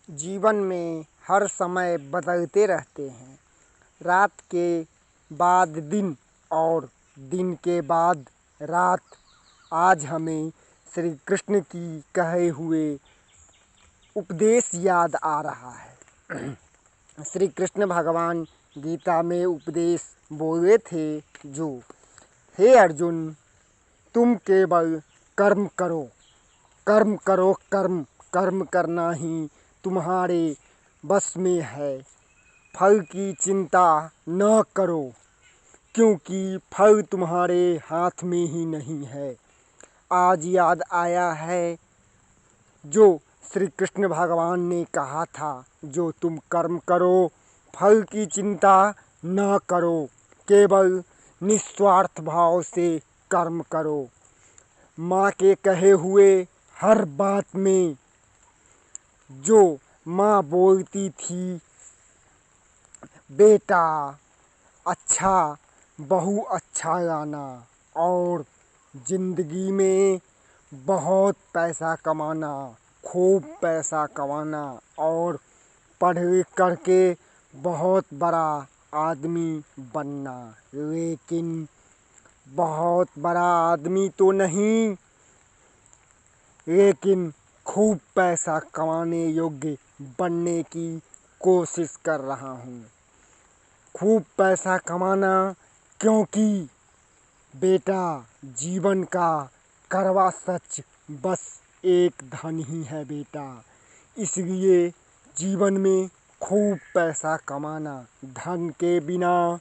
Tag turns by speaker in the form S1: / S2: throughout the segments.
S1: जीवन में हर समय बदलते रहते हैं। रात के बाद दिन और दिन के बाद रात। आज हमें श्री कृष्ण की कहे हुए उपदेश याद आ रहा है। श्री कृष्ण भगवान गीता में उपदेश बोले थे जो, हे अर्जुन, तुम केवल कर्म करो, कर्म करो, कर्म कर्म करना ही तुम्हारे बस में है। फल की चिंता न करो, क्योंकि फल तुम्हारे हाथ में ही नहीं है। आज याद आया है जो श्री कृष्ण भगवान ने कहा था, जो तुम कर्म करो, फल की चिंता न करो, केवल निस्वार्थ भाव से कर्म करो। माँ के कहे हुए हर बात में जो माँ बोलती थी, बेटा अच्छा बहू अच्छा लाना और ज़िंदगी में बहुत पैसा कमाना, खूब पैसा कमाना और पढ़ लिख करके बहुत बड़ा आदमी बनना। लेकिन बहुत बड़ा आदमी तो नहीं, लेकिन खूब पैसा कमाने योग्य बनने की कोशिश कर रहा हूँ। खूब पैसा कमाना, क्योंकि बेटा जीवन का कड़वा सच बस एक धन ही है बेटा। इसलिए जीवन में खूब पैसा कमाना। धन के बिना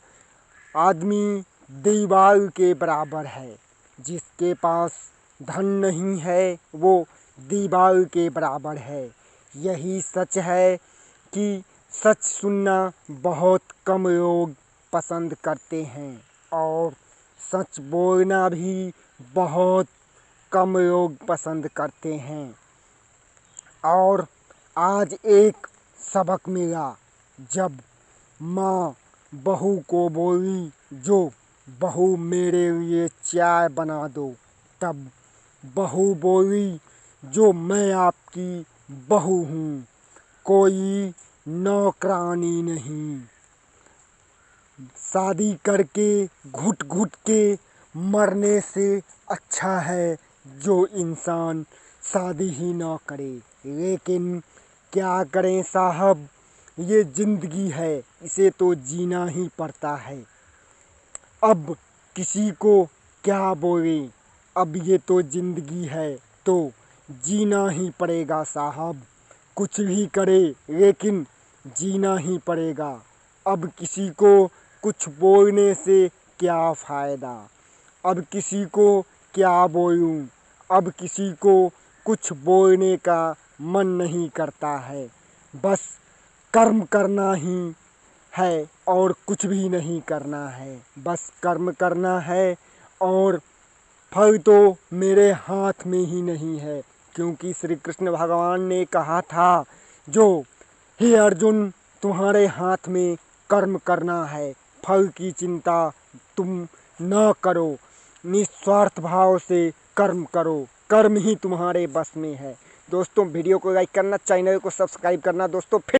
S1: आदमी दीवार के बराबर है। जिसके पास धन नहीं है वो दीवार के बराबर है। यही सच है कि सच सुनना बहुत कम लोग पसंद करते हैं और सच बोलना भी बहुत कम लोग पसंद करते हैं। और आज एक सबक मिला जब माँ बहू को बोली, जो बहू मेरे लिए चाय बना दो। तब बहू बोली, जो मैं आपकी बहू हूँ, कोई नौकरानी नहीं। शादी करके घुट घुट के मरने से अच्छा है जो इंसान शादी ही ना करे। लेकिन क्या करें साहब, ये ज़िंदगी है, इसे तो जीना ही पड़ता है। अब किसी को क्या बोले, अब ये तो ज़िंदगी है तो जीना ही पड़ेगा साहब। कुछ भी करे लेकिन जीना ही पड़ेगा। अब किसी को कुछ बोलने से क्या फ़ायदा, अब किसी को क्या बोलूं, अब किसी को कुछ बोलने का मन नहीं करता है। बस कर्म करना ही है और कुछ भी नहीं करना है। बस कर्म करना है और फल तो मेरे हाथ में ही नहीं है। क्योंकि श्री कृष्ण भगवान ने कहा था, जो हे अर्जुन, तुम्हारे हाथ में कर्म करना है, फल की चिंता तुम न करो, निस्वार्थ भाव से कर्म करो, कर्म ही तुम्हारे बस में है। दोस्तों वीडियो को लाइक करना, चैनल को सब्सक्राइब करना दोस्तों। फिर